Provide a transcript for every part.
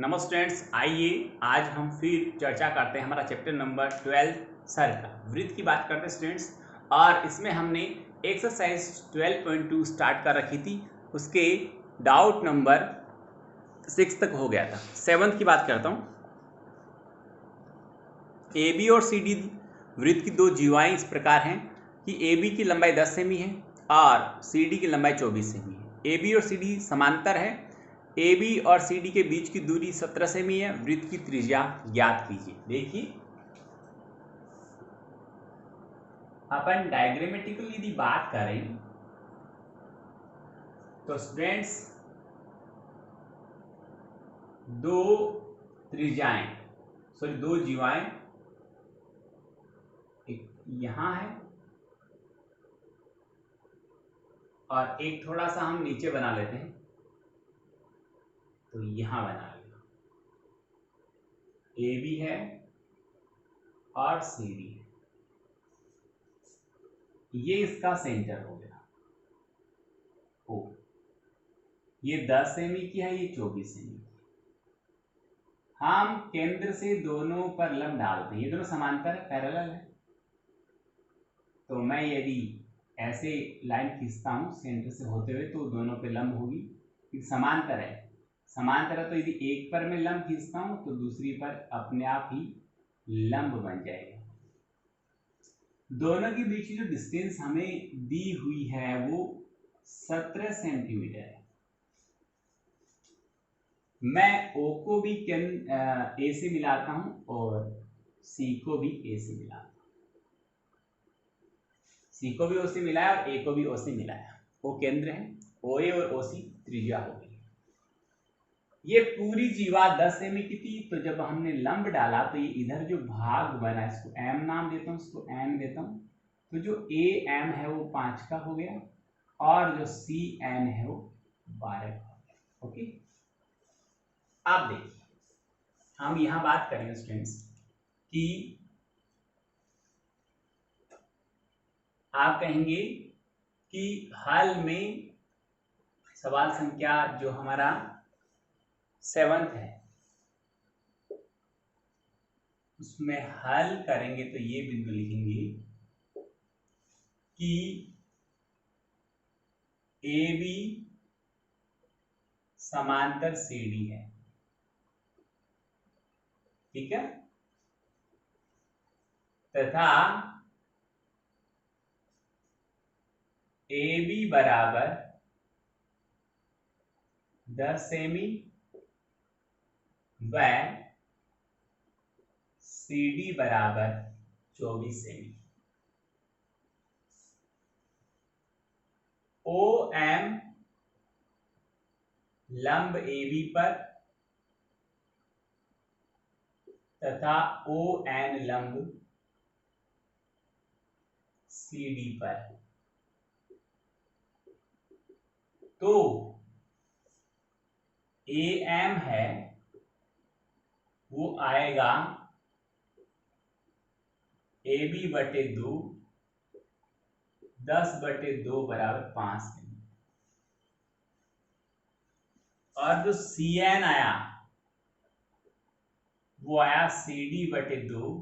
नमस्ते स्टूडेंट्स, आइए आज हम फिर चर्चा करते हैं हमारा चैप्टर नंबर 12 सर्कल वृत्त की बात करते हैं स्टूडेंट्स। और इसमें हमने एक्सरसाइज 12.2 स्टार्ट कर रखी थी, उसके डाउट नंबर 6 तक हो गया था। 7th की बात करता हूँ। ए बी और सी डी वृत्त की दो जीवाएं इस प्रकार हैं कि ए बी की लंबाई 10 सेमी है और सी डी की लंबाई 24 सेमी है। ए बी और सी डी समांतर है। ए बी और सी डी के बीच की दूरी 17 सेमी है। वृत्त की त्रिज्या ज्ञात कीजिए। देखिए, अपन डायग्रामेटिकली यदि बात करें तो स्टूडेंट्स दो जीवाएं, एक यहां है और एक थोड़ा सा हम नीचे बना लेते हैं, तो यहां बना लिया। ए बी है और सी डी है, ये इसका सेंटर हो गया। ओ, ये 10 सेमी की है, ये 24 सेमी की। हम केंद्र से दोनों पर लंब डालते हैं, ये दोनों समांतर है, पैरेलल है। तो मैं यदि ऐसे लाइन खींचता हूं सेंटर से होते हुए तो दोनों पे लंब होगी, समांतर है। समांतर है तो यदि एक पर मैं लंब खींचता हूं तो दूसरी पर अपने आप ही लंब बन जाएगा। दोनों के बीच की जो डिस्टेंस हमें दी हुई है वो 17 सेंटीमीटर है। मैं O को भी A से मिलाता हूं और C को भी A से मिलाता हूं। C को भी O से मिलाया और A को भी O से मिलाया। O केंद्र है, OA और OC त्रिज्या हो गई। ये पूरी जीवा 10 सेमी की थी, तो जब हमने लंब डाला तो ये इधर जो भाग बना, इसको M नाम देता हूं, इसको N देता हूं। तो जो AM है वो 5 का हो गया और जो CN है वो 12 का हो गया। ओके, अब देखिए, हम यहां बात करेंगे स्टूडेंट्स कि आप कहेंगे कि हल में सवाल संख्या जो हमारा 7th है उसमें हल करेंगे तो ये बिंदु लिखेंगे कि ए बी समांतर सी डी है। ठीक है, तथा ए बी बराबर 10 सेमी व सी डी बराबर 24 सेमी। ओ एम लंब ए बी पर तथा ओ एन लंब सी डी पर। तो ए एम है वो आएगा ए बी बटे 2, 10 बटे 2 बराबर 5 सेमी। और जो सी एन आया वो आया सी डी बटे 2,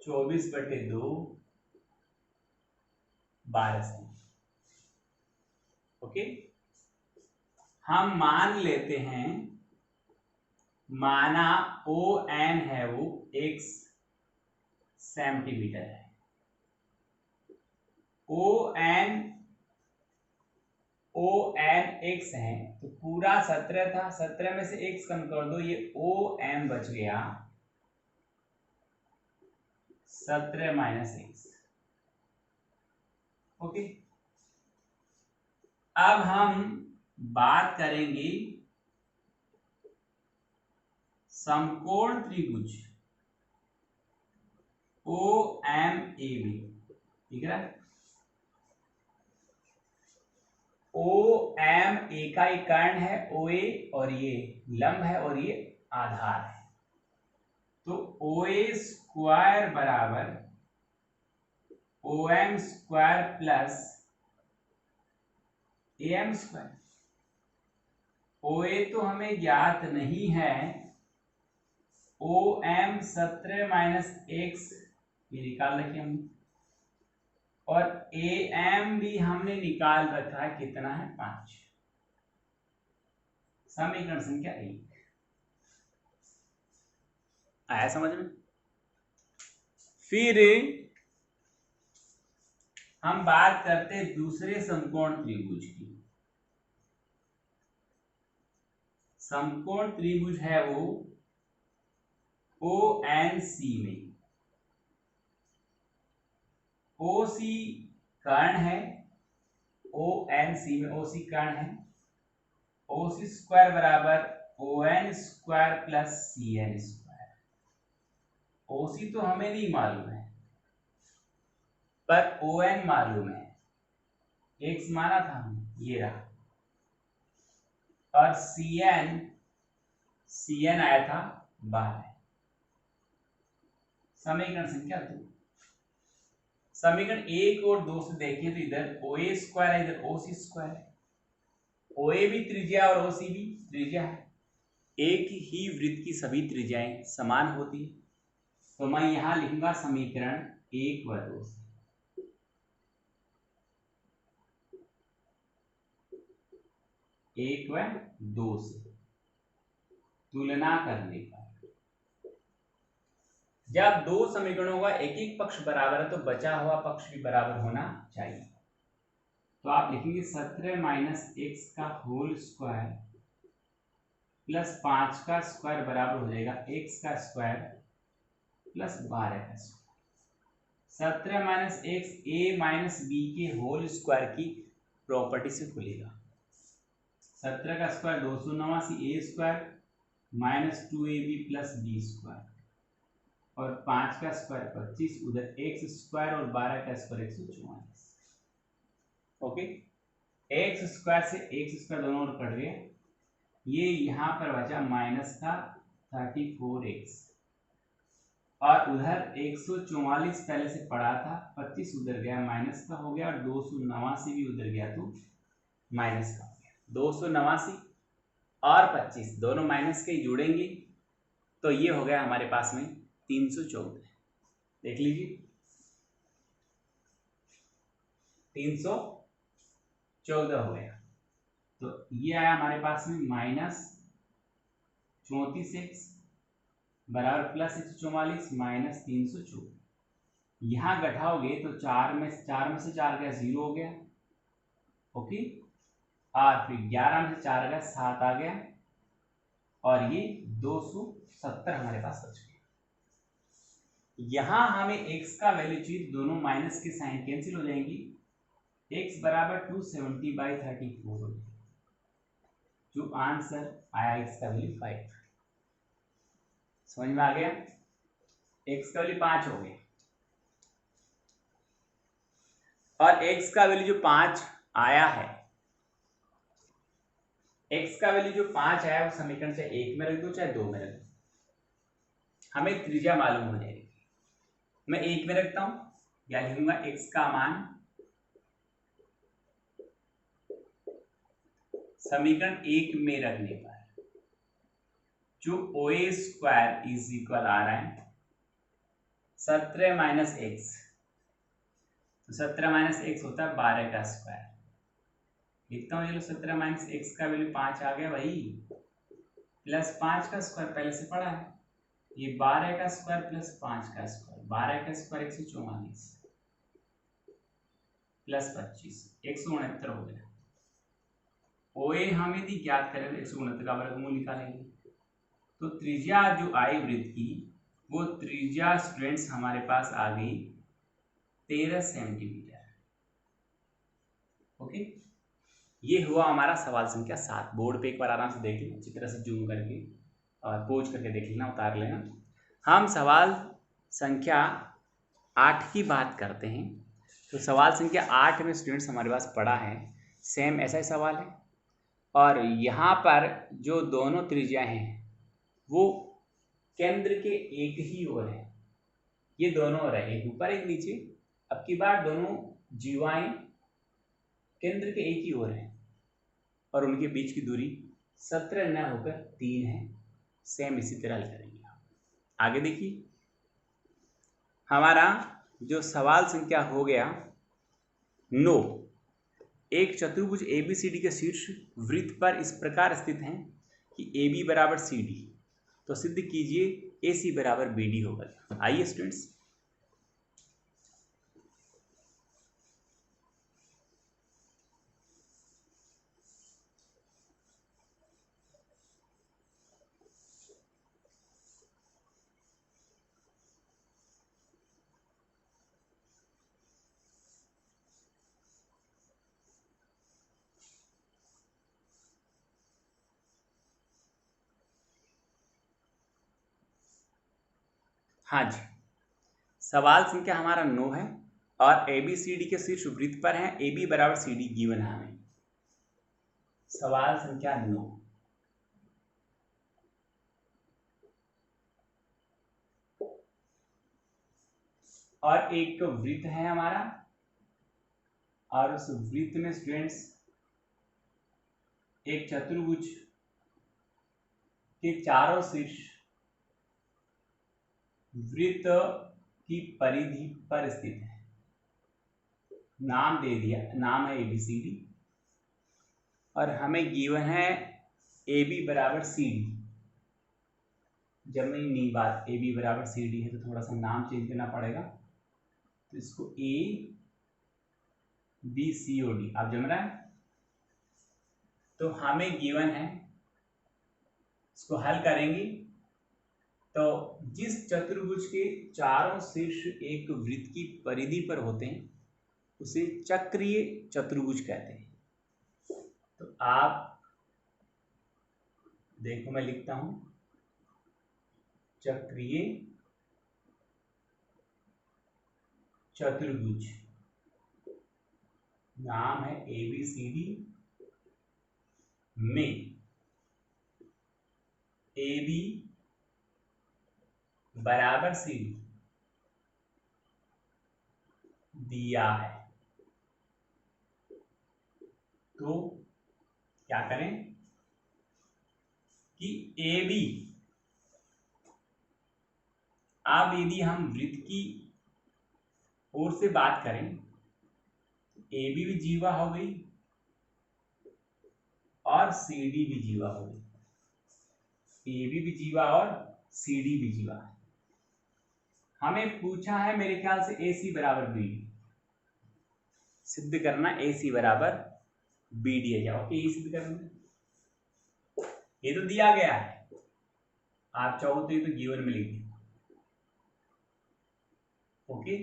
24 बटे 2, 12 सेमी। ओके, हम मान लेते हैं, माना ओ एन है वो x सेंटीमीटर है। ओ एन x है तो पूरा 17 था, 17 में से x कम कर दो, ये ओ एम बच गया 17 माइनस x। ओके, अब हम बात करेंगे समकोण त्रिभुज ओ एम ए बी। ठीक है, ओ एम ए का एक कर्ण है ओ ए और ये लंब है और ये आधार है। तो ओ ए स्क्वायर बराबर O M square plus A M square. OA तो हमें ज्ञात नहीं है, OM 17 माइनस x ये निकाल रखे हमने, और AM भी हमने निकाल रखा है, कितना है 5। समीकरण संख्या 1 आया समझ में। फिर हम बात करते हैं दूसरे समकोण त्रिभुज की। समकोण त्रिभुज है वो ONC में, OC कर्ण है, ONC में OC कर्ण है, OC स्क्वायर बराबर ON square plus CN square. OC तो हमें नहीं मालूम है, पर ON मालूम है, x माना था हमने, ये रहा, और CN आया था 12। समीकरण संख्या 2। समीकरण 1 और 2 से देखें तो इधर OA स्क्वायर है, इधर OC स्क्वायर है। OA भी त्रिज्या और OC भी त्रिज्या है। एक ही वृत्त की सभी त्रिज्याएं समान होती है, तो मैं यहां लिखूंगा समीकरण 1 व 2 से। एक व 2 से तुलना करने पर जब दो समीकरणों का एक एक पक्ष बराबर है तो बचा हुआ पक्ष भी बराबर होना चाहिए। तो आप लिखेंगे 17 माइनस एक्स का होल स्क्वायर प्लस 5 का स्क्वायर बराबर हो जाएगा x का स्क्वायर प्लस 12 का square. 17 minus x a minus b के होल स्क्वायर की प्रॉपर्टी से खुलेगा। 17 का square 289 a square minus 2ab plus b square, और 5 का स्क्वायर 25, उधर x स्क्वायर और 12 का स्क्वायर 144। ओके, x स्क्वायर से x स्क्वायर दोनों ओर कट गया, ये यहाँ पर बचा माइनस का 34x, और उधर 144 पहले से पड़ा था, 25 उधर गया माइनस का हो गया, और 289 भी उधर गया तो माइनस का हो गया। 289 और 25 दोनों माइनस के ही जुड़ेंगे तो ये हो गया हमारे पास में 314। देख लीजिए 314 हो गया, तो ये आया हमारे पास में माइनस 34x बराबर प्लस 144 माइनस 314। यहाँ घटाओगे तो 4 में से 4 गया 0 हो गया। ओके, और फिर 11 में से 4 गया 7 आ गया, और ये 270 हमारे पास बच गया। यहां हमें x का वैल्यू चाहिए, दोनों माइनस के साइन कैंसिल हो जाएंगी, x बराबर 270/34 हो जाएगा, जो आंसर आया x का वैल्यू 5। समझ में आ गया, x का वैल्यू 5 हो गया, और x का वैल्यू जो 5 आया है, x का वैल्यू जो 5 आया वो समीकरण चाहे 1 में रख दो चाहे 2 में रख दो, हमें त्रिज्या मालूम हो जाएगी। मैं 1 में रखता हूं, या लिखूंगा x का मान समीकरण 1 में रखने पर जो OA स्क्वायर इज इक्वल आ रहा है 17 माइनस एक्स, तो 17 माइनस एक्स होता है 12 का स्क्वायर। लिखता हूँ, ये लो 17 माइनस एक्स का वैल्यू 5 आ गया भाई, प्लस 5 का स्क्वायर पहले से पड़ा है, ये 12 का स्क्वायर प्लस 5 का स्क्वायर, 12 का स्क्वायर 144 प्लस 25 169 हो गया। OA हमें यदि ज्ञात करें तो 169 का वर्गमूल निकालेंगे, तो त्रिज्या जो आई वृत्त की वो त्रिज्या स्टूडेंट्स हमारे पास आ गई 13 सेंटीमीटर। ओके, ये हुआ हमारा सवाल संख्या 7। बोर्ड पे एक बार आराम से देख लेना, अच्छी तरह से जूम करके और पोज करके देख लेना, उतार लेना। हम सवाल संख्या 8 की बात करते हैं। तो सवाल संख्या 8 में स्टूडेंट्स हमारे पास पड़ा है, सेम ऐसा ही सवाल है, और यहाँ पर जो दोनों त्रिज्या हैं वो केंद्र के एक ही ओर है, ये दोनों ओर है, एक ऊपर एक नीचे। अब की बार दोनों जीवाएं केंद्र के एक ही ओर है और उनके बीच की दूरी 17 न होकर 3 है। सेम इसी तरह हल करेंगे। आगे देखिए, हमारा जो सवाल संख्या हो गया 9, एक चतुर्भुज ABCD के शीर्ष वृत्त पर इस प्रकार स्थित हैं कि AB बराबर CD, तो सिद्ध कीजिए AC बराबर BD होगा। आइए स्टूडेंट्स, हाँ जी, सवाल संख्या हमारा 9 है और ABCD के शीर्ष वृत्त पर है, AB बराबर CD गिवन है हमें। सवाल संख्या 9, और एक वृत्त है हमारा, और उस वृत्त में स्टूडेंट्स एक चतुर्भुज के चारों शीर्ष वृत्त की परिधि पर स्थित है। नाम दे दिया, नाम है ABCD, और हमें गिवन है AB बराबर CD। जब मेरी नई बात AB बराबर CD है तो थोड़ा सा नाम चेंज करना पड़ेगा, तो इसको ABCOD आप जम रहा है। तो हमें गिवन है, इसको हल करेंगे तो जिस चतुर्भुज के चारों शीर्ष एक वृत्त की परिधि पर होते हैं उसे चक्रीय चतुर्भुज कहते हैं। तो आप देखो, मैं लिखता हूं चक्रीय चतुर्भुज, नाम है ABCD, में AB बराबर CD दिया है। तो क्या करें कि AB, अब यदि हम वृत्त की ओर से बात करें, AB भी जीवा हो गई और CD भी जीवा हो गई। AB भी जीवा और CD भी जीवा है। हमें पूछा है मेरे ख्याल से AC बराबर BD, सिद्ध करना AC बराबर BD है क्या? ओके, ये सिद्ध करना, ये तो दिया गया है, आप चाहो तो ये तो गिवन में लिख दो। ओके,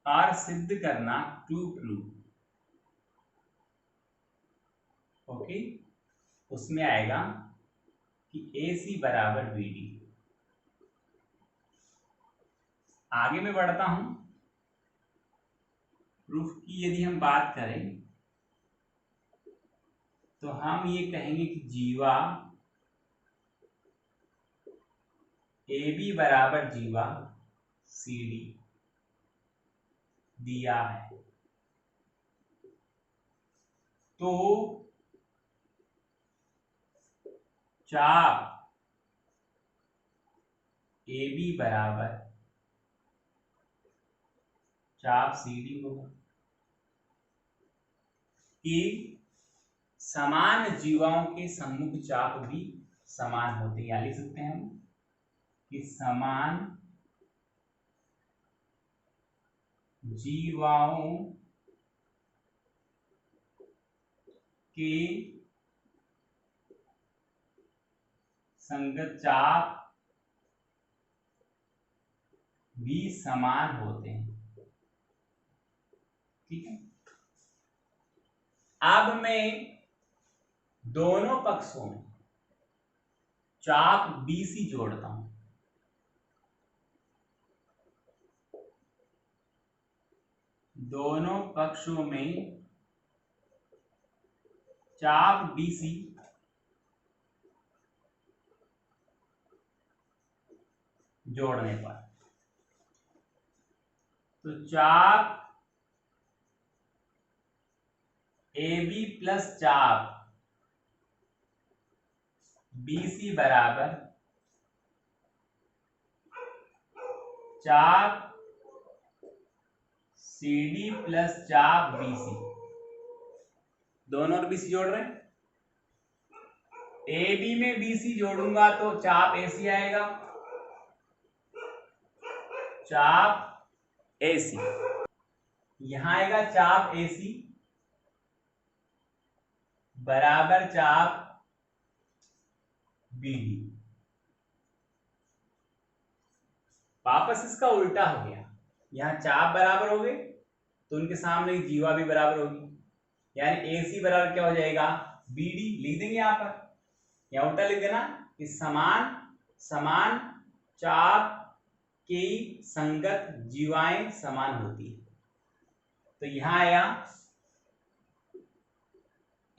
और सिद्ध करना टू प्रूव, ओके, उसमें आएगा कि AC बराबर BD। आगे मैं बढ़ता हूं, प्रूफ की यदि हम बात करें तो हम ये कहेंगे कि जीवा AB बराबर जीवा CD दिया है, तो चाप AB बराबर चाप CD होगा। कि समान जीवाओं के सम्मुख चाप भी समान होते हैं, या लिख सकते हैं हम कि समान जीवाओं के संगत चाप भी समान होते हैं। ठीक है, अब मैं दोनों पक्षों में चाप BC जोड़ता हूं। दोनों पक्षों में चाप BC जोड़ने पर, तो चाप AB प्लस चाप BC बराबर चाप CD प्लस चाप BC, दोनों और BC जोड़ रहे हैं। AB में BC जोड़ूंगा तो चाप AC आएगा, चाप AC, यहां आएगा चाप AC बराबर चाप BD। वापस इसका उल्टा हो गया, यहां चाप बराबर हो गए तो उनके सामने जीवा भी बराबर होगी, यानी AC बराबर क्या हो जाएगा, BD। लिख देंगे यहां पर, या उल्टा लिख देना कि समान समान चाप की संगत जीवाएं समान होती है। तो यहां आया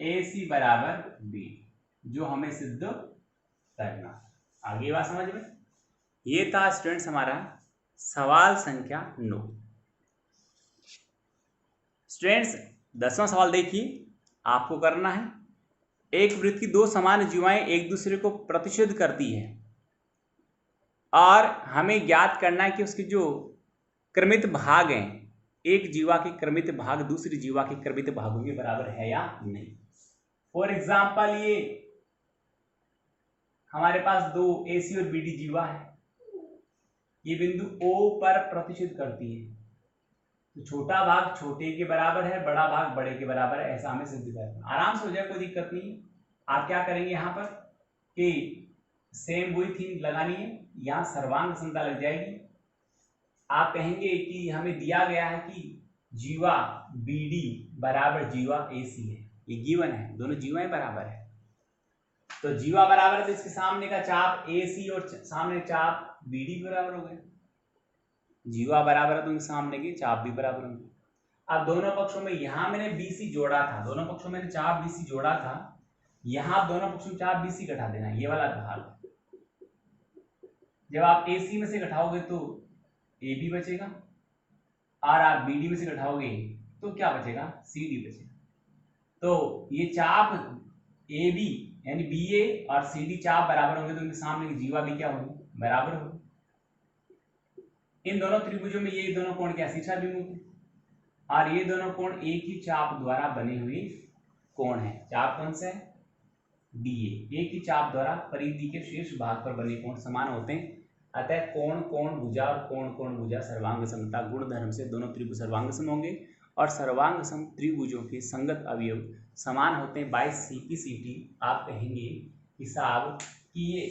AC बराबर B, जो हमें सिद्ध करना। आगे बात समझ में। ये था स्टूडेंट्स हमारा सवाल संख्या 9। स्टूडेंट्स 10वां सवाल देखिए, आपको करना है, एक वृत्त की दो समान जीवाएं एक दूसरे को प्रतिच्छेद करती है और हमें ज्ञात करना है कि उसके जो क्रमित भाग हैं, एक जीवा के क्रमित भाग दूसरी जीवा के क्रमित भागों के बराबर है या नहीं। फॉर एग्जाम्पल ये हमारे पास दो AC और BD जीवा है, ये बिंदु O पर प्रतिच्छेद करती है, तो छोटा भाग छोटे के बराबर है, बड़ा भाग बड़े के बराबर है, ऐसा हमें सिद्ध करना। आराम से हो जाए, कोई दिक्कत नहीं। आप क्या करेंगे यहाँ पर कि सेम वही थीम लगानी है, यहाँ सर्वांग समता लग जाएगी। आप कहेंगे कि हमें दिया गया है कि जीवा BD बराबर जीवा AC है, ये गिवन है, दोनों जीवाएं बराबर है, तो जीवा बराबर है तो इसके सामने का चाप AC और सामने चाप BD बराबर हो गए। जीवा बराबर है तो उनके सामने के चाप भी बराबर होंगे। अब दोनों पक्षों में, यहां मैंने BC जोड़ा था, दोनों पक्षों में चाप BC जोड़ा था, यहां दोनों पक्षों में चाप BC घटा देना, ये वाला भाग। जब आप AC में से घटाओगे तो AB बचेगा, और आप BD में से घटाओगे तो क्या बचेगा, CD बचेगा। तो ये चाप AB यानी BA और CD चाप बराबर होंगे तो उनके सामने की जीवा भी क्या होगी, बराबर होगी। इन दोनों त्रिभुजों में ये दोनों कोण क्या, शीर्षाभिमुख है, और ये दोनों कोण एक ही चाप द्वारा बने हुए कोण है। चाप कौन सा है, DA। एक ही चाप द्वारा परिधि के शीर्ष भाग पर बने कोण समान होते हैं, अतः कोण कोण भुजा और कोण कोण भुजा सर्वांग समता गुण धर्म से दोनों त्रिभुज सर्वांग सम होंगे, और सर्वांग सम त्रिभुजों के संगत अवयव समान होते हैं। बाय CP/CT आप कहेंगे कि साहब कि ये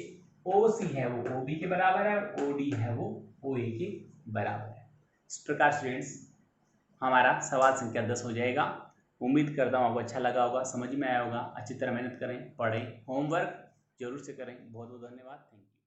OC है वो OB के बराबर है, और OD है वो OA के बराबर है। इस प्रकार स्टूडेंट्स हमारा सवाल संख्या 10 हो जाएगा। उम्मीद करता हूँ आपको अच्छा लगा होगा, समझ में आया होगा। अच्छी तरह मेहनत करें, पढ़ें, होमवर्क जरूर से करें। बहुत बहुत धन्यवाद, थैंक यू।